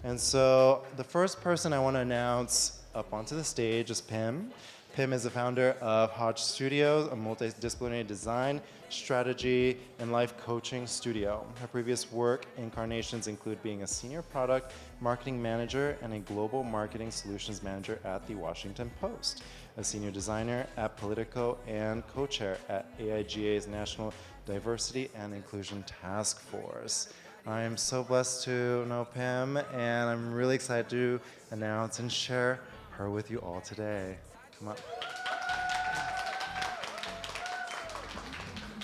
And so the first person I want to announce up onto the stage is Phim. Phim is the founder of Hodge Studios, a multidisciplinary design, strategy, and life coaching studio. Her previous work incarnations include being a senior product marketing manager and a global marketing solutions manager at the Washington Post, a senior designer at Politico, and co-chair at AIGA's National Diversity and Inclusion Task Force. I am so blessed to know Phim, and I'm really excited to announce and share her with you all today. Come on.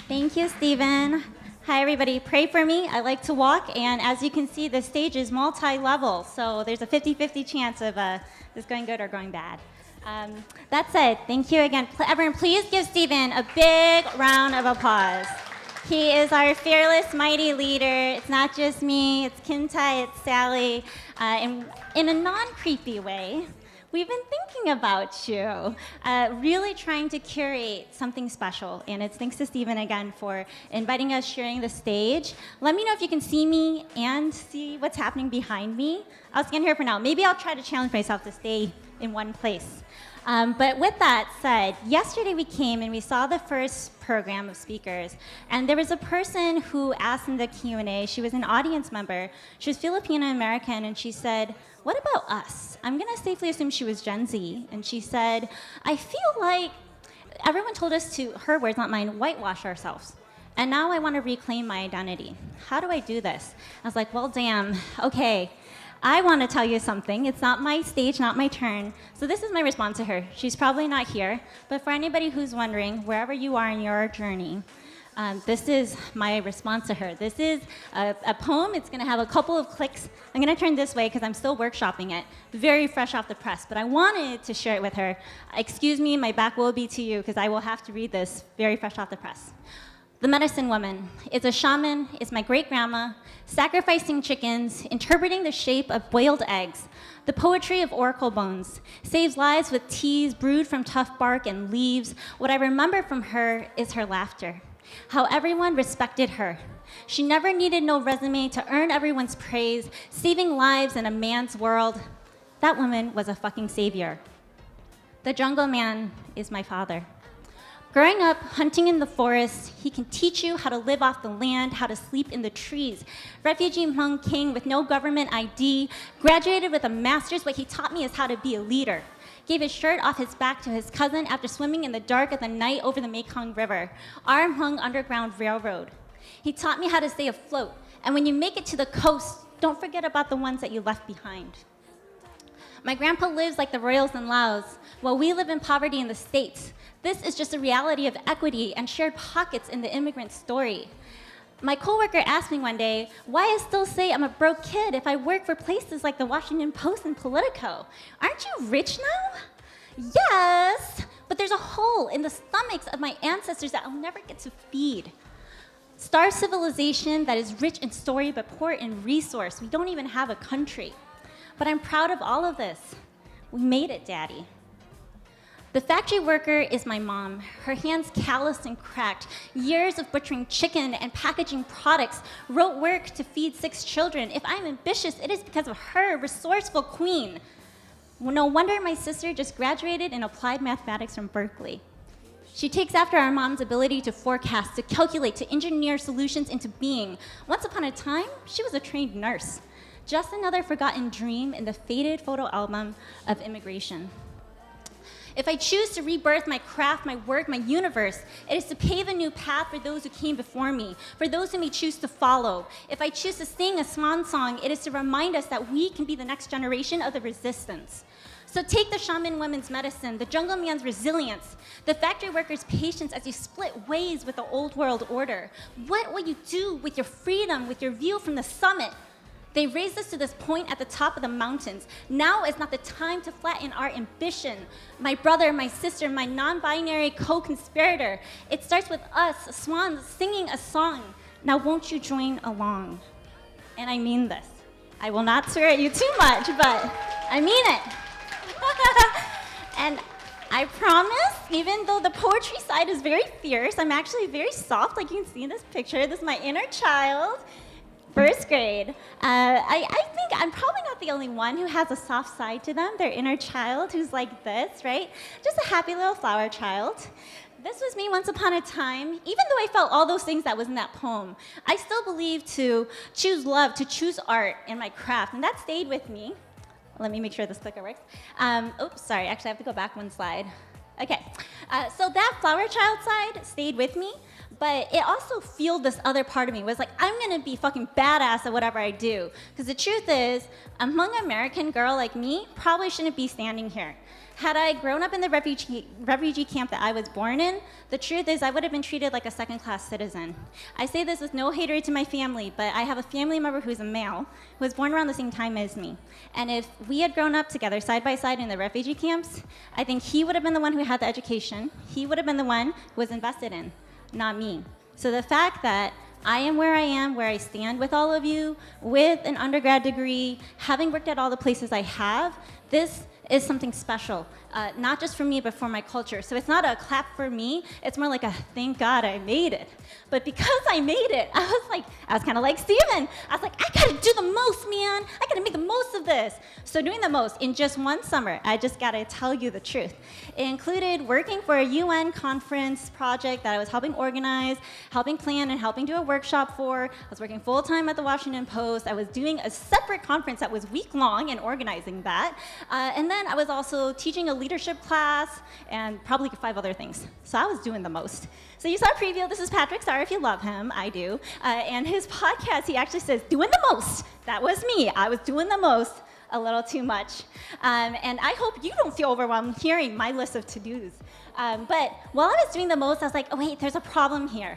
Thank you, Stephen. Hi, everybody. Pray for me. I like to walk, and as you can see, the stage is multi-level, so there's a 50-50 chance of this going good or going bad. That said, thank you again. Everyone, please give Stephen a big round of applause. He is our fearless, mighty leader. It's not just me, it's Kim Tai, it's Sally. In a non-creepy way, we've been thinking about you, really trying to curate something special. And it's thanks to Stephen again for inviting us, sharing the stage. Let me know if you can see me and see what's happening behind me. I'll stand here for now. Maybe I'll try to challenge myself to stay in one place. But with that said, yesterday we came and we saw the first program of speakers, and there was a person who asked in the Q&A, she was an audience member, she was Filipino-American, and she said, "What about us?" I'm gonna safely assume she was Gen Z, and she said, "I feel like everyone told us to," her words, not mine, "whitewash ourselves. And now I wanna reclaim my identity. How do I do this?" I was like, well, damn, okay. I want to tell you something. It's not my stage, not my turn. So this is my response to her. She's probably not here, but for anybody who's wondering, wherever you are in your journey, this is my response to her. This is a poem. It's going to have a couple of clicks. I'm going to turn this way because I'm still workshopping it. Very fresh off the press, but I wanted to share it with her. Excuse me, my back will be to you because I will have to read this very fresh off the press. The medicine woman is a shaman, is my great-grandma, sacrificing chickens, interpreting the shape of boiled eggs, the poetry of oracle bones, saves lives with teas brewed from tough bark and leaves. What I remember from her is her laughter, how everyone respected her. She never needed no resume to earn everyone's praise, saving lives in a man's world. That woman was a fucking savior. The jungle man is my father. Growing up, hunting in the forest, he can teach you how to live off the land, how to sleep in the trees. Refugee Hmong King with no government ID, graduated with a master's. What he taught me is how to be a leader. Gave his shirt off his back to his cousin after swimming in the dark of the night over the Mekong River, our Hmong Underground Railroad. He taught me how to stay afloat. And when you make it to the coast, don't forget about the ones that you left behind. My grandpa lives like the royals in Laos, while we live in poverty in the States. This is just a reality of equity and shared pockets in the immigrant story. My coworker asked me one day, why I still say I'm a broke kid if I work for places like the Washington Post and Politico. Aren't you rich now? Yes, but there's a hole in the stomachs of my ancestors that I'll never get to feed. Star civilization that is rich in story but poor in resource. We don't even have a country. But I'm proud of all of this. We made it, Daddy. The factory worker is my mom. Her hands calloused and cracked. Years of butchering chicken and packaging products. Wrote work to feed 6 children. If I'm ambitious, it is because of her, resourceful queen. No wonder my sister just graduated in applied mathematics from Berkeley. She takes after our mom's ability to forecast, to calculate, to engineer solutions into being. Once upon a time, she was a trained nurse. Just another forgotten dream in the faded photo album of immigration. If I choose to rebirth my craft, my work, my universe, it is to pave a new path for those who came before me, for those who may choose to follow. If I choose to sing a swan song, it is to remind us that we can be the next generation of the resistance. So take the shaman woman's medicine, the jungle man's resilience, the factory worker's patience as you split ways with the old world order. What will you do with your freedom, with your view from the summit? They raised us to this point at the top of the mountains. Now is not the time to flatten our ambition. My brother, my sister, my non-binary co-conspirator. It starts with us, swans, singing a song. Now won't you join along? And I mean this. I will not swear at you too much, but I mean it. And I promise, even though the poetry side is very fierce, I'm actually very soft, like you can see in this picture. This is my inner child. First grade. I think I'm probably not the only one who has a soft side to them, their inner child who's like this, right? Just a happy little flower child. This was me once upon a time. Even though I felt all those things that was in that poem, I still believed to choose love, to choose art in my craft, and that stayed with me. Let me make sure this clicker works. Oops, sorry, actually I have to go back one slide. Okay, so that flower child side stayed with me, but it also fueled this other part of me. It was like, I'm gonna be fucking badass at whatever I do. Because the truth is, among an American girl like me, probably shouldn't be standing here. Had I grown up in the refugee camp that I was born in, the truth is I would have been treated like a second-class citizen. I say this with no hatred to my family, but I have a family member who's a male, who was born around the same time as me. And if we had grown up together side by side in the refugee camps, I think he would have been the one who had the education. He would have been the one who was invested in, not me. So the fact that I am, where I stand with all of you, with an undergrad degree, having worked at all the places I have, this is something special, not just for me, but for my culture. So it's not a clap for me, it's more like a thank God I made it. But because I made it, I was kind of like Steven. I was like, I gotta do the most, man. I gotta make the most of this. So doing the most in just one summer, I just gotta tell you the truth. It included working for a UN conference project that I was helping organize, helping plan, and helping do a workshop for. I was working full-time at the Washington Post. I was doing a separate conference that was week-long and organizing that. And then I was also teaching a leadership class and probably 5 other things. So I was doing the most. So you saw a preview. This is Patrick. Sorry if you love him. I do. And his podcast, he actually says, doing the most. That was me. I was doing the most a little too much. And I hope you don't feel overwhelmed hearing my list of to-dos. But while I was doing the most, I was like, oh, wait, there's a problem here.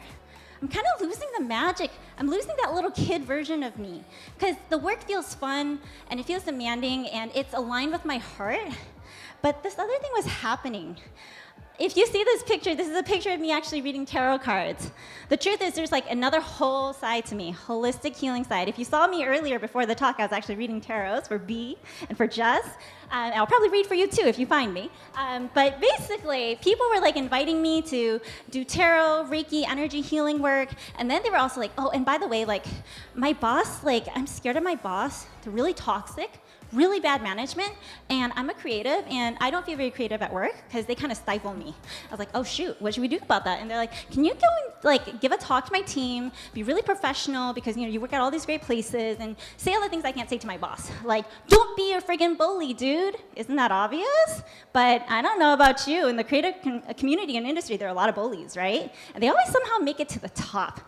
I'm kind of losing the magic. I'm losing that little kid version of me. Because the work feels fun, and it feels demanding, and it's aligned with my heart. But this other thing was happening. If you see this is a picture of me actually reading tarot cards. The truth is there's like another whole side to me, holistic healing side. If you saw me earlier before the talk, I was actually reading tarots for B and for Jess. I'll probably read for you too if you find me. But basically, people were like inviting me to do tarot, Reiki, energy healing work. And then they were also like, oh, and by the way, like my boss, like I'm scared of my boss. They're really toxic. Really bad management, and I'm a creative, and I don't feel very creative at work because they kind of stifle me. I was like, oh shoot, what should we do about that? And they're like, can you go and like give a talk to my team, be really professional because you work at all these great places, and say all the things I can't say to my boss. Like, don't be a friggin' bully, dude. Isn't that obvious? But I don't know about you. In the creative community and industry, there are a lot of bullies, right? And they always somehow make it to the top.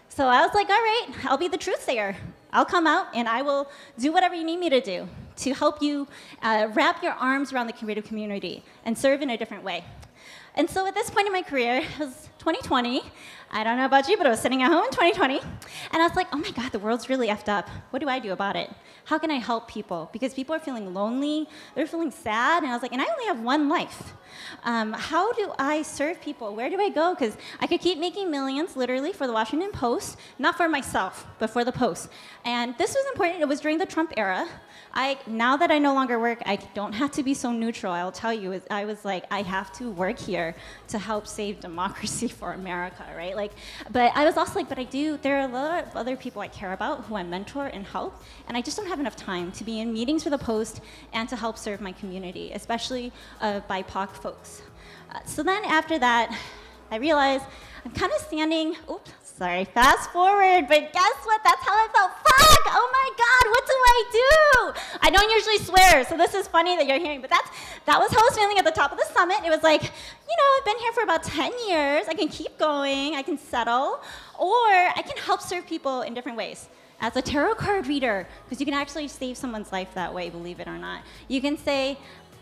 So I was like, all right, I'll be the truth sayer. I'll come out and I will do whatever you need me to do to help you wrap your arms around the creative community and serve in a different way. And so at this point in my career, it was 2020. I don't know about you, but I was sitting at home in 2020. And I was like, oh my God, the world's really effed up. What do I do about it? How can I help people? Because people are feeling lonely, they're feeling sad. And I was like, and I only have one life. How do I serve people? Where do I go? Because I could keep making millions, literally, for the Washington Post, not for myself, but for the Post. And this was important. It was during the Trump era. Now that I no longer work, I don't have to be so neutral. I'll tell you, I was like, I have to work here to help save democracy for America, right? But I was also like, there are a lot of other people I care about who I mentor and help, and I just don't have enough time to be in meetings for the Post and to help serve my community, especially BIPOC folks. So then after that, I realized I'm kind of standing, fast forward, but guess what? That's how I felt. Fuck! Oh my God, what do I do? I don't usually swear, so this is funny that you're hearing, but that was how I was feeling at the top of the summit. It was like, I've been here for about 10 years. I can keep going, I can settle, or I can help serve people in different ways. As a tarot card reader, because you can actually save someone's life that way, believe it or not. You can say,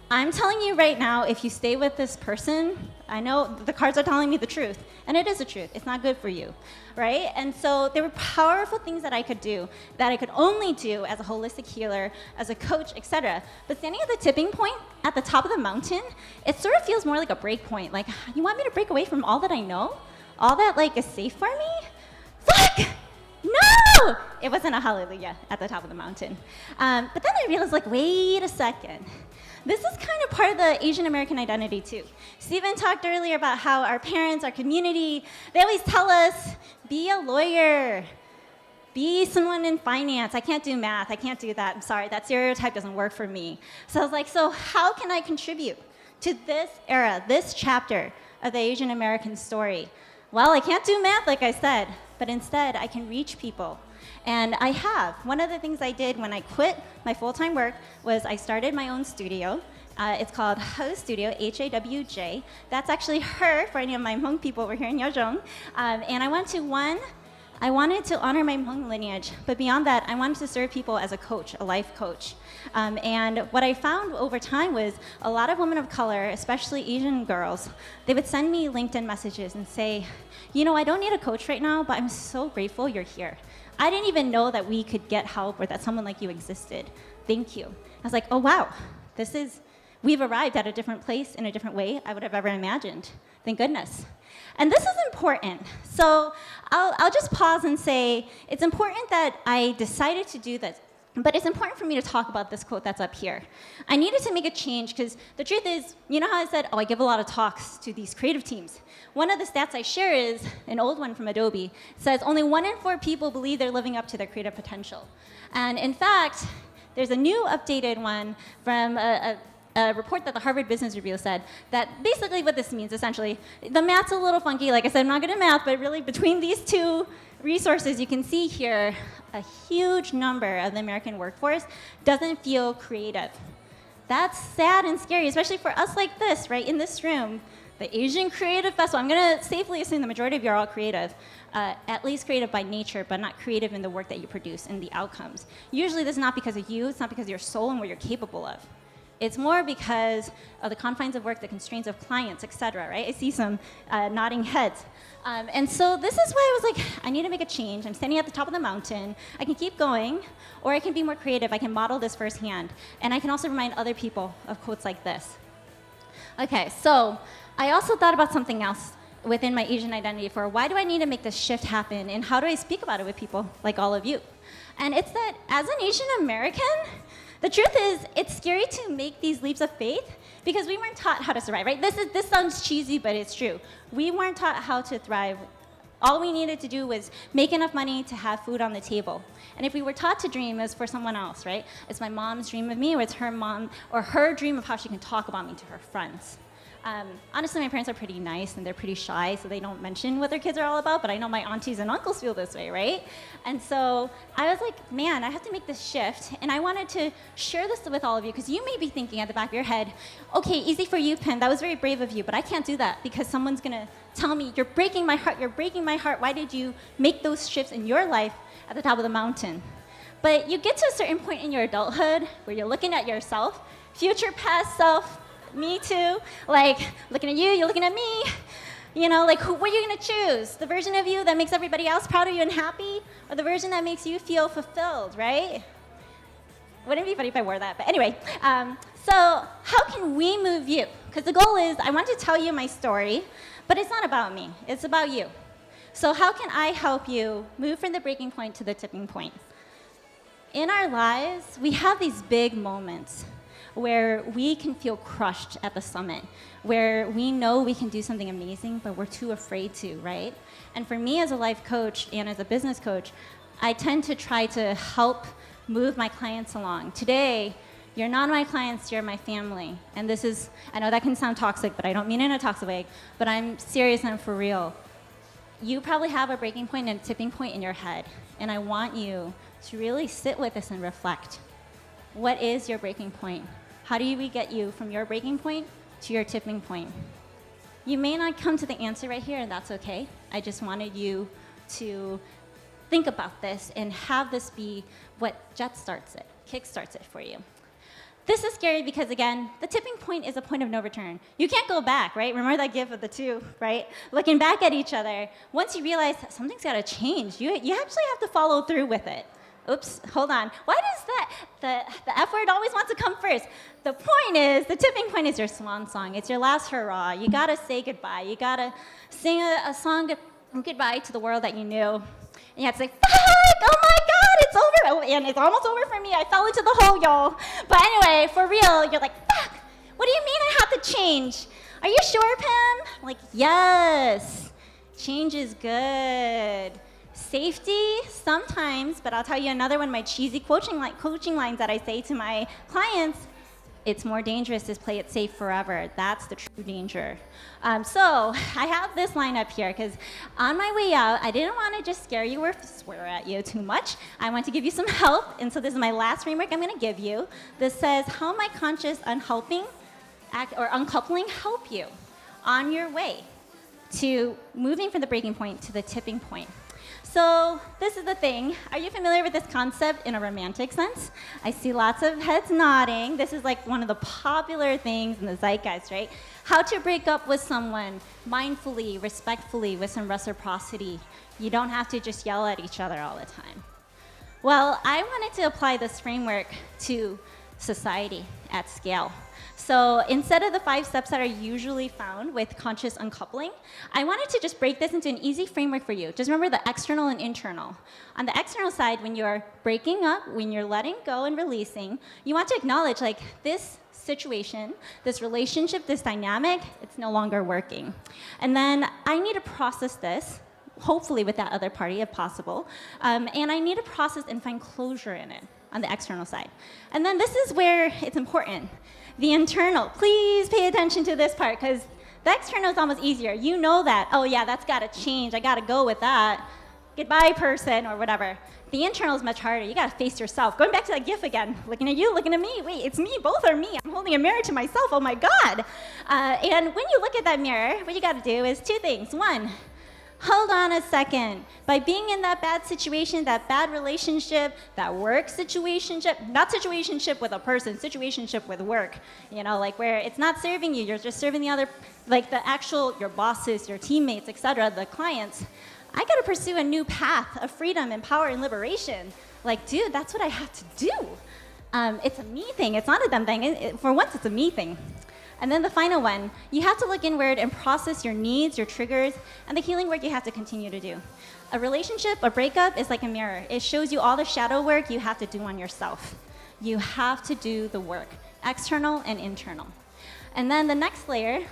I'm telling you right now, if you stay with this person, I know the cards are telling me the truth, and it is the truth. It's not good for you, right? And so there were powerful things that I could do that I could only do as a holistic healer, as a coach, etc. But standing at the tipping point, at the top of the mountain, it sort of feels more like a break point. Like, you want me to break away from all that I know? All that, is safe for me? Fuck! No! It wasn't a hallelujah at the top of the mountain. But then I realized, wait a second. This is kind of part of the Asian American identity too. Stephen talked earlier about how our parents, our community, they always tell us, be a lawyer, be someone in finance. I can't do math. I can't do that. I'm sorry, that stereotype doesn't work for me. So I was like, so how can I contribute to this era, this chapter of the Asian American story? Well, I can't do math, like I said, but instead I can reach people. And I have. One of the things I did when I quit my full-time work was I started my own studio. It's called Ho Studio, H-A-W-J. That's actually her, for any of my Hmong people over here in Yeojong. And I wanted to honor my Hmong lineage, but beyond that, I wanted to serve people as a coach, a life coach. And what I found over time was a lot of women of color, especially Asian girls, they would send me LinkedIn messages and say, you know, I don't need a coach right now, but I'm so grateful you're here. I didn't even know that we could get help or that someone like you existed. Thank you. I was like, oh wow, we've arrived at a different place in a different way I would have ever imagined. Thank goodness. And this is important. So I'll just pause and say, it's important that I decided to do this, but it's important for me to talk about this quote that's up here. I needed to make a change because the truth is, you know how I said, oh, I give a lot of talks to these creative teams. One of the stats I share is an old one from Adobe. It says only 1 in 4 people believe they're living up to their creative potential. And in fact, there's a new updated one from a report that the Harvard Business Review said that basically what this means, essentially, the math's a little funky. Like I said, I'm not good at math, but really between these two resources, you can see here a huge number of the American workforce doesn't feel creative. That's sad and scary, especially for us like this, right, in this room, the Asian Creative Festival. I'm going to safely assume the majority of you are all creative, at least creative by nature, but not creative in the work that you produce and the outcomes. Usually this is not because of you, it's not because of your soul and what you're capable of. It's more because of the confines of work, the constraints of clients, et cetera, right? I see some nodding heads. And so this is why I was like, I need to make a change. I'm standing at the top of the mountain. I can keep going, or I can be more creative. I can model this firsthand. And I can also remind other people of quotes like this. Okay, so I also thought about something else within my Asian identity for why do I need to make this shift happen, and how do I speak about it with people like all of you? And it's that as an Asian American, the truth is, it's scary to make these leaps of faith because we weren't taught how to survive, right? This sounds cheesy, but it's true. We weren't taught how to thrive. All we needed to do was make enough money to have food on the table. And if we were taught to dream, it's for someone else, right? It's my mom's dream of me, or it's her mom, or her dream of how she can talk about me to her friends. Honestly, my parents are pretty nice and they're pretty shy, so they don't mention what their kids are all about, but I know my aunties and uncles feel this way, right? And so I was like, man, I have to make this shift, and I wanted to share this with all of you, because you may be thinking at the back of your head, okay, easy for you, Phim, that was very brave of you, but I can't do that because someone's gonna tell me, you're breaking my heart, why did you make those shifts in your life at the top of the mountain? But you get to a certain point in your adulthood where you're looking at yourself, future, past self, me too, like looking at you, you're looking at me, you know, like what are you gonna choose? The version of you that makes everybody else proud of you and happy, or the version that makes you feel fulfilled, right? Wouldn't it be funny if I wore that? But anyway, so how can we move you? Because the goal is, I want to tell you my story, but it's not about me, it's about you. So how can I help you move from the breaking point to the tipping point? In our lives, we have these big moments where we can feel crushed at the summit, where we know we can do something amazing, but we're too afraid to, right? And for me as a life coach and as a business coach, I tend to try to help move my clients along. Today, you're not my clients, you're my family. And this is, I know that can sound toxic, but I don't mean it in a toxic way, but I'm serious and I'm for real. You probably have a breaking point and a tipping point in your head, and I want you to really sit with this and reflect. What is your breaking point? How do we get you from your breaking point to your tipping point? You may not come to the answer right here, and that's okay. I just wanted you to think about this and have this be what kickstarts it for you. This is scary because, again, the tipping point is a point of no return. You can't go back, right? Remember that gif of the two, right? Looking back at each other. Once you realize that something's got to change, you actually have to follow through with it. Oops, hold on. Why does the F word always want to come first? The point is, the tipping point is your swan song. It's your last hurrah. You gotta say goodbye. You gotta sing a song goodbye to the world that you knew. And you have to say, fuck, oh my God, it's over. Oh, and it's almost over for me. I fell into the hole, y'all. But anyway, for real, you're like, fuck, what do you mean I have to change? Are you sure, Phim? Like, yes, change is good. Safety, sometimes, but I'll tell you another one of my cheesy coaching lines that I say to my clients. It's more dangerous to play it safe forever. That's the true danger. So I have this line up here because on my way out, I didn't want to just scare you or swear at you too much. I want to give you some help. And so this is my last framework I'm going to give you. This says, how might conscious uncoupling help you on your way to moving from the breaking point to the tipping point? So this is the thing. Are you familiar with this concept in a romantic sense? I see lots of heads nodding. This is like one of the popular things in the zeitgeist, right? How to break up with someone mindfully, respectfully, with some reciprocity. You don't have to just yell at each other all the time. Well, I wanted to apply this framework to society at scale. So instead of the 5 steps that are usually found with conscious uncoupling, I wanted to just break this into an easy framework for you. Just remember the external and internal. On the external side, when you're breaking up, when you're letting go and releasing, you want to acknowledge like this situation, this relationship, this dynamic, it's no longer working. And then I need to process this, hopefully with that other party if possible, and I need to process and find closure in it on the external side. And then this is where it's important. The internal, please pay attention to this part because the external is almost easier. You know that, oh yeah, that's gotta change, I gotta go with that. Goodbye person or whatever. The internal is much harder. You gotta face yourself. Going back to that GIF again, looking at you, looking at me. Wait, it's me, both are me. I'm holding a mirror to myself, oh my God. And when you look at that mirror, what you gotta do is 2 things. 1, hold on a second. By being in that bad situation, that bad relationship, that work situationship, not situationship with a person, situationship with work, you know, like where it's not serving you, you're just serving the other, like the actual, your bosses, your teammates, etc., the clients. I gotta pursue a new path of freedom and power and liberation. Like, dude, that's what I have to do. It's a me thing, it's not a them thing. For once, it's a me thing. And then the final one, you have to look inward and process your needs, your triggers, and the healing work you have to continue to do. A relationship, a breakup is like a mirror. It shows you all the shadow work you have to do on yourself. You have to do the work, external and internal. And then the next layer,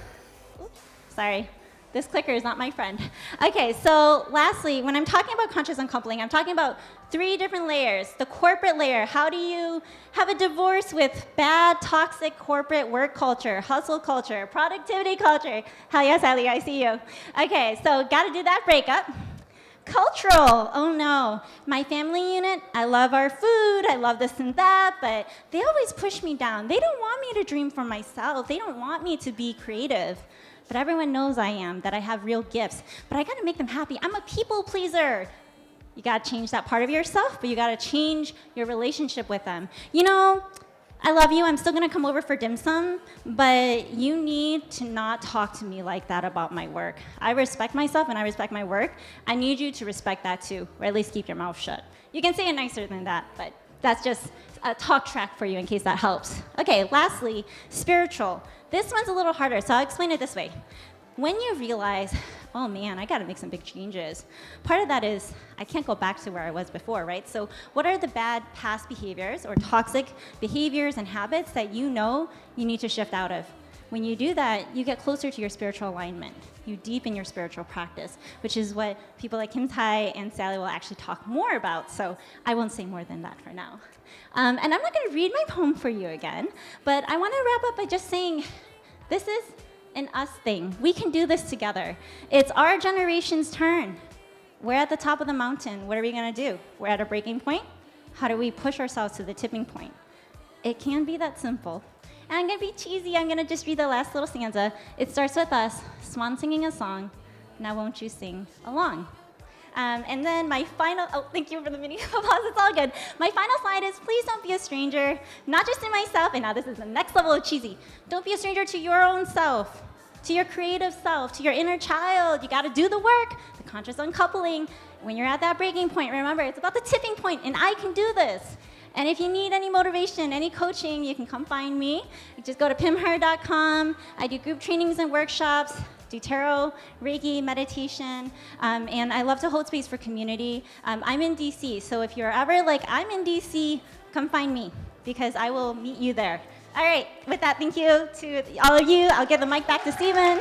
oops, sorry, this clicker is not my friend. Okay, so lastly, when I'm talking about conscious uncoupling, I'm talking about 3 different layers. The corporate layer, how do you have a divorce with bad, toxic corporate work culture, hustle culture, productivity culture? Hell yes, Ellie, I see you. Okay, so gotta do that breakup. Cultural, oh no. My family unit, I love our food, I love this and that, but they always push me down. They don't want me to dream for myself. They don't want me to be creative. But everyone knows I am, that I have real gifts. But I gotta make them happy. I'm a people pleaser. You gotta change that part of yourself, but you gotta change your relationship with them. You know, I love you, I'm still gonna come over for dim sum, but you need to not talk to me like that about my work. I respect myself and I respect my work. I need you to respect that too, or at least keep your mouth shut. You can say it nicer than that, but that's just a talk track for you in case that helps. Okay, lastly, spiritual. This one's a little harder, so I'll explain it this way. When you realize, oh man, I gotta make some big changes, part of that is I can't go back to where I was before, right? So what are the bad past behaviors or toxic behaviors and habits that you know you need to shift out of? When you do that, you get closer to your spiritual alignment. You deepen your spiritual practice, which is what people like Kim Tai and Sally will actually talk more about, so I won't say more than that for now. And I'm not gonna read my poem for you again, but I wanna wrap up by just saying, this is an us thing. We can do this together. It's our generation's turn. We're at the top of the mountain. What are we gonna do? We're at a breaking point. How do we push ourselves to the tipping point? It can be that simple. And I'm gonna be cheesy. I'm gonna just read the last little stanza. It starts with us, swan singing a song. Now won't you sing along? And then my final, oh, thank you for the mini applause, it's all good. My final slide is, please don't be a stranger, not just to myself, and now this is the next level of cheesy. Don't be a stranger to your own self, to your creative self, to your inner child. You gotta do the work, the conscious uncoupling. When you're at that breaking point, remember, it's about the tipping point, and I can do this. And if you need any motivation, any coaching, you can come find me. You just go to phimher.com. I do group trainings and workshops, do tarot, Reiki, meditation, and I love to hold space for community. I'm in DC, so if you're ever like, I'm in DC, come find me, because I will meet you there. All right, with that, thank you to all of you. I'll give the mic back to Stephen.